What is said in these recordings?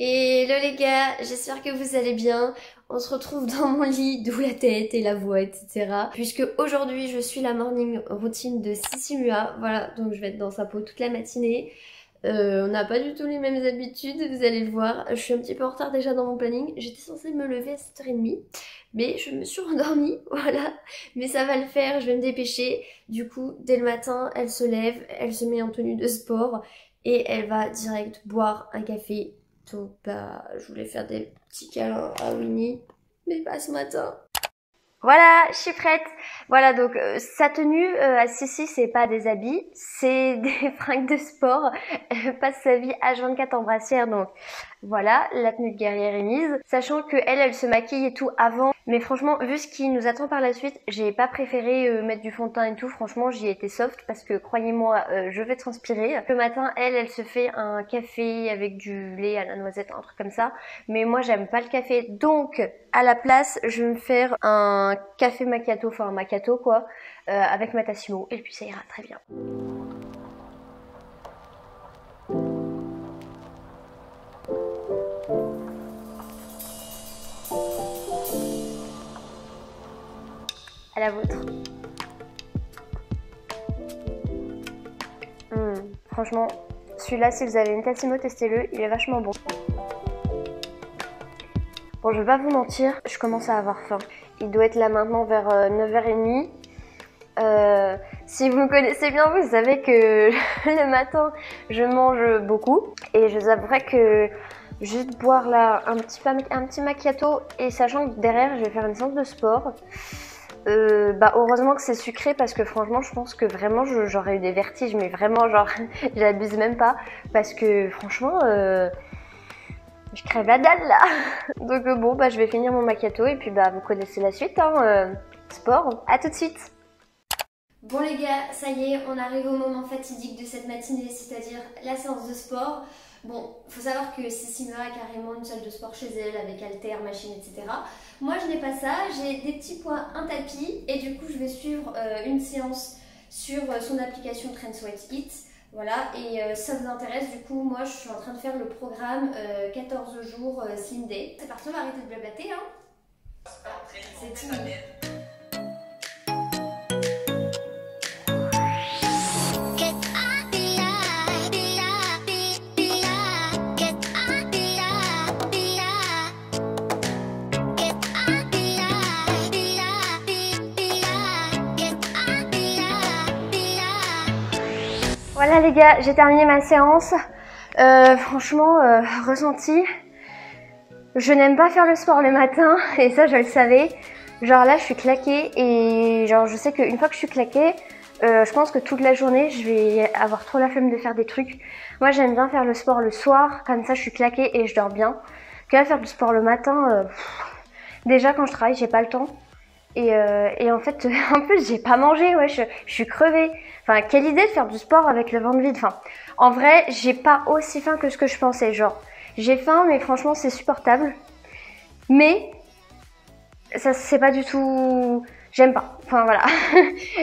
Hello les gars, j'espère que vous allez bien. On se retrouve dans mon lit, d'où la tête et la voix, etc. Puisque aujourd'hui je suis la morning routine de Sissi Mua. Voilà, donc je vais être dans sa peau toute la matinée. On n'a pas du tout les mêmes habitudes, vous allez le voir. Je suis un petit peu en retard déjà dans mon planning. J'étais censée me lever à 7h30, mais je me suis endormie, voilà. Mais ça va le faire, je vais me dépêcher. Du coup, dès le matin, elle se lève, elle se met en tenue de sport et elle va direct boire un café. Donc bah, je voulais faire des petits câlins à Winnie, mais pas ce matin. Voilà, je suis prête. Voilà, donc sa tenue à Sissi, c'est pas des habits, c'est des fringues de sport. Elle passe sa vie H24 en brassière, donc voilà, la tenue de guerrière est mise. Sachant que elle se maquille et tout avant. Mais franchement, vu ce qui nous attend par la suite, j'ai pas préféré mettre du fond de teint et tout. Franchement, j'y ai été soft parce que croyez-moi, je vais transpirer. Le matin, elle se fait un café avec du lait à la noisette, un truc comme ça. Mais moi, j'aime pas le café, donc à la place, je vais me faire un café macchiato, enfin un macchiato quoi, avec ma Tassimo. Et puis ça ira très bien. À la vôtre. Franchement, celui-là, si vous avez une Tassimo, testez-le, il est vachement bon. Bon, je vais pas vous mentir, je commence à avoir faim. Il doit être là maintenant vers 9h30. Si vous me connaissez bien, vous savez que le matin, je mange beaucoup. Et je vous avouerai que juste boire là un petit macchiato, et sachant que derrière, je vais faire une séance de sport. Bah heureusement que c'est sucré parce que franchement je pense que vraiment j'aurais eu des vertiges, mais vraiment genre j'abuse même pas parce que franchement je crève la dalle là. Donc bon bah je vais finir mon macchiato et puis bah vous connaissez la suite hein, sport, à tout de suite. Bon les gars, ça y est, on arrive au moment fatidique de cette matinée, c'est-à-dire la séance de sport. Bon, faut savoir que Sissi Mua a carrément une salle de sport chez elle avec haltères, machines, etc. Moi je n'ai pas ça, j'ai des petits poids, un tapis et du coup je vais suivre une séance sur son application Trend Sweat It. Voilà, et si ça vous intéresse, du coup moi je suis en train de faire le programme 14 jours Slim Day. C'est parti, on va arrêter de blablater hein. C'est timide. Voilà les gars, j'ai terminé ma séance. Franchement, ressenti. Je n'aime pas faire le sport le matin et ça je le savais. Genre là je suis claquée et genre je sais qu'une fois que je suis claquée, je pense que toute la journée je vais avoir trop la flemme de faire des trucs. Moi j'aime bien faire le sport le soir, comme ça je suis claquée et je dors bien. Que là faire du sport le matin, déjà quand je travaille j'ai pas le temps. Et en fait, en plus, j'ai pas mangé, ouais, je suis crevée. Enfin, quelle idée de faire du sport avec le ventre vide. Enfin, en vrai, j'ai pas aussi faim que ce que je pensais. Genre, j'ai faim, mais franchement, c'est supportable. Mais, ça, c'est pas du tout... J'aime pas. Enfin, voilà.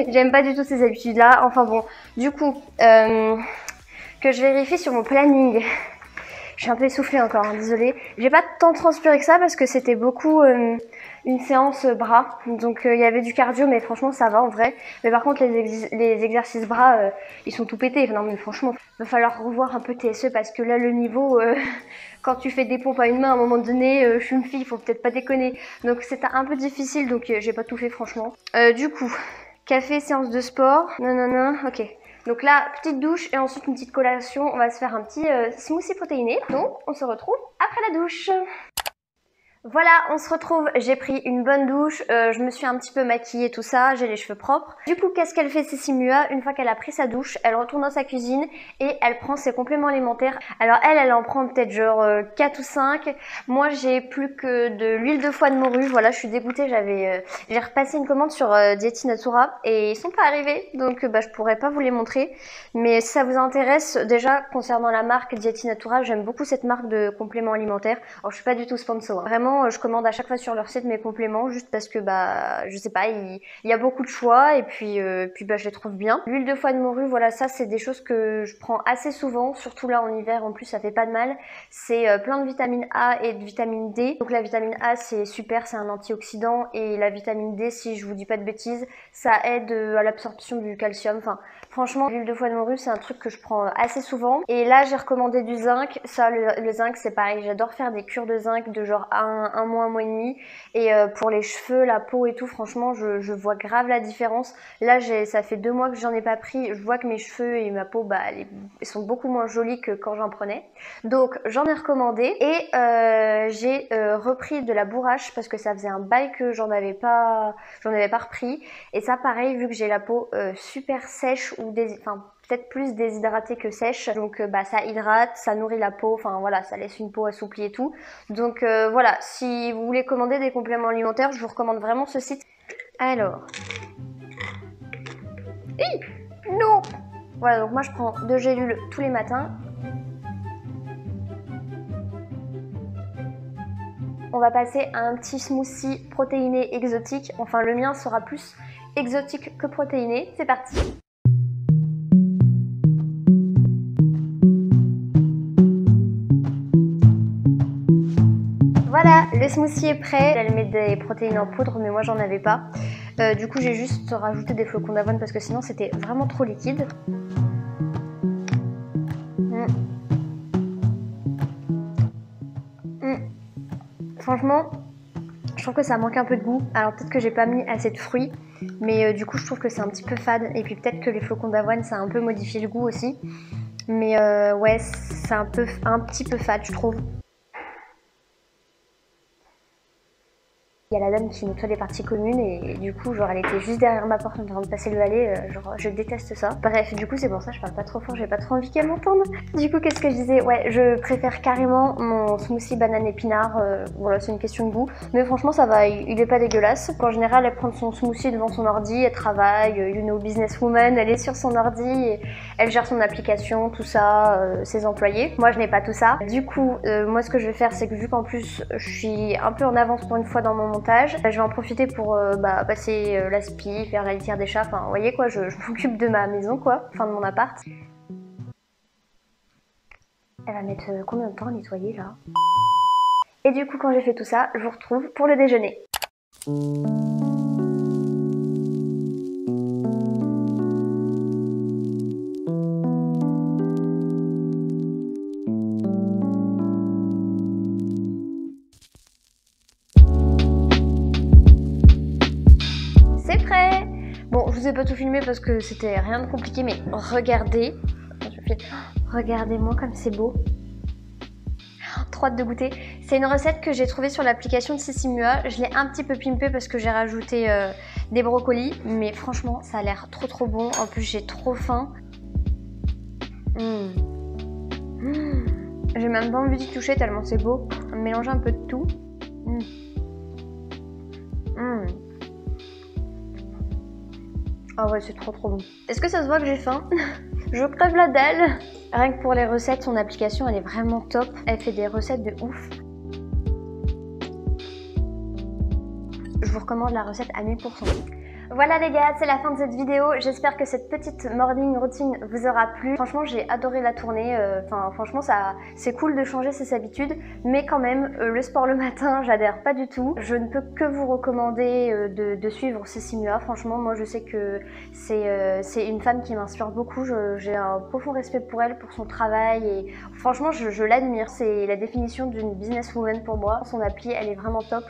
J'aime pas du tout ces habitudes-là. Enfin, bon. Du coup, que je vérifie sur mon planning. Je suis un peu essoufflée encore, hein, désolée. J'ai pas tant transpiré que ça parce que c'était beaucoup une séance bras. Donc il y avait du cardio, mais franchement ça va en vrai. Mais par contre les exercices bras, ils sont tout pétés. Non mais franchement, il va falloir revoir un peu TSE parce que là le niveau, quand tu fais des pompes à une main à un moment donné, je suis une fille, faut peut-être pas déconner. Donc c'était un peu difficile, donc j'ai pas tout fait franchement. Du coup, café, séance de sport, non, ok. Donc là, petite douche et ensuite une petite collation. On va se faire un petit smoothie protéiné. Donc, on se retrouve après la douche. Voilà, on se retrouve, j'ai pris une bonne douche, je me suis un petit peu maquillée, tout ça, j'ai les cheveux propres. Du coup, qu'est-ce qu'elle fait Sissi Mua? Une fois qu'elle a pris sa douche, elle retourne dans sa cuisine et elle prend ses compléments alimentaires. Alors elle en prend peut-être genre 4 ou 5. Moi, j'ai plus que de l'huile de foie de morue, voilà, je suis dégoûtée, j'ai repassé une commande sur Dieti Natura et ils sont pas arrivés, donc bah, je pourrais pas vous les montrer. Mais si ça vous intéresse, déjà, concernant la marque Dieti Natura, j'aime beaucoup cette marque de compléments alimentaires. Alors, je suis pas du tout sponsor, hein. Vraiment, vraiment, je commande à chaque fois sur leur site mes compléments juste parce que bah je sais pas, il y a beaucoup de choix et puis bah je les trouve bien. L'huile de foie de morue, voilà, ça c'est des choses que je prends assez souvent, surtout là en hiver. En plus, ça fait pas de mal. C'est plein de vitamine A et de vitamine D. Donc la vitamine A c'est super, c'est un antioxydant, et la vitamine D, si je vous dis pas de bêtises, ça aide à l'absorption du calcium. Enfin, franchement, l'huile de foie de morue c'est un truc que je prends assez souvent. Et là j'ai recommandé du zinc. Ça, le zinc c'est pareil, j'adore faire des cures de zinc de genre un mois et demi. Et pour les cheveux, la peau et tout, franchement je vois grave la différence. Là ça fait 2 mois que j'en ai pas pris, je vois que mes cheveux et ma peau bah ils sont beaucoup moins jolis que quand j'en prenais. Donc j'en ai recommandé et j'ai repris de la bourrache parce que ça faisait un bail que j'en avais pas repris. Et ça pareil, vu que j'ai la peau super sèche ou enfin peut-être plus déshydratée que sèche, donc bah ça hydrate, ça nourrit la peau, enfin voilà, ça laisse une peau assouplie et tout. Donc voilà, si vous voulez commander des compléments alimentaires, je vous recommande vraiment ce site. Alors, non, voilà, donc moi je prends 2 gélules tous les matins. On va passer à un petit smoothie protéiné exotique. Enfin, le mien sera plus exotique que protéiné. C'est parti. Voilà, le smoothie est prêt. Elle met des protéines en poudre, mais moi j'en avais pas. Du coup, j'ai juste rajouté des flocons d'avoine parce que sinon c'était vraiment trop liquide. Franchement, je trouve que ça manque un peu de goût. Alors peut-être que j'ai pas mis assez de fruits, mais du coup je trouve que c'est un petit peu fade. Et puis peut-être que les flocons d'avoine ça a un peu modifié le goût aussi. Mais ouais, c'est un petit peu fade je trouve. Il y a la dame qui nettoie les parties communes et du coup genre elle était juste derrière ma porte en train de passer le balai, genre je déteste ça. Bref, du coup c'est pour ça que je parle pas trop fort, j'ai pas trop envie qu'elle m'entende. Du coup qu'est-ce que je disais, ouais, je préfère carrément mon smoothie banane épinard, voilà, c'est une question de goût. Mais franchement ça va, il est pas dégueulasse. En général elle prend son smoothie devant son ordi, elle travaille, you know, businesswoman, elle est sur son ordi et elle gère son application, tout ça, ses employés. Moi je n'ai pas tout ça. Du coup moi ce que je vais faire c'est que vu qu'en plus je suis un peu en avance pour une fois dans mon montage, je vais en profiter pour passer l'aspi, faire la litière des chats, enfin vous voyez quoi, je m'occupe de ma maison quoi, enfin de mon appart. Elle va mettre combien de temps à nettoyer là? Et du coup quand j'ai fait tout ça, je vous retrouve pour le déjeuner. C'est prêt! Bon, je vous ai pas tout filmé parce que c'était rien de compliqué, mais regardez. Regardez-moi comme c'est beau. Trop hâte de goûter. C'est une recette que j'ai trouvée sur l'application de Sissimua. Je l'ai un petit peu pimpée parce que j'ai rajouté des brocolis. Mais franchement, ça a l'air trop bon. En plus, j'ai trop faim. J'ai même pas envie d'y toucher tellement c'est beau. Mélanger un peu de tout. Ah ouais, c'est trop bon. Est-ce que ça se voit que j'ai faim? Je crève la dalle. Rien que pour les recettes, son application elle est vraiment top. Elle fait des recettes de ouf. Je vous recommande la recette à 1000%. Voilà les gars, c'est la fin de cette vidéo. J'espère que cette petite morning routine vous aura plu. Franchement, j'ai adoré la tournée. Franchement, c'est cool de changer ses habitudes. Mais quand même, le sport le matin, j'adhère pas du tout. Je ne peux que vous recommander de suivre Sissimua. Franchement, moi je sais que c'est une femme qui m'inspire beaucoup. J'ai un profond respect pour elle, pour son travail. Et franchement, je l'admire. C'est la définition d'une businesswoman pour moi. Son appli, elle est vraiment top.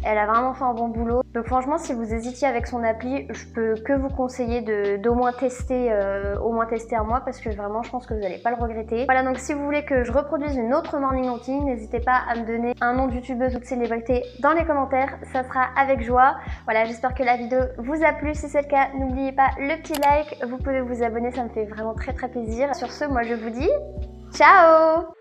Elle a vraiment fait un bon boulot. Donc franchement, si vous hésitiez avec son appli, je peux que vous conseiller d'au moins tester un mois parce que vraiment, je pense que vous n'allez pas le regretter. Voilà, donc si vous voulez que je reproduise une autre morning routine, n'hésitez pas à me donner un nom de youtubeuse ou de célébrité dans les commentaires. Ça sera avec joie. Voilà, j'espère que la vidéo vous a plu. Si c'est le cas, n'oubliez pas le petit like. Vous pouvez vous abonner, ça me fait vraiment très plaisir. Sur ce, moi je vous dis ciao!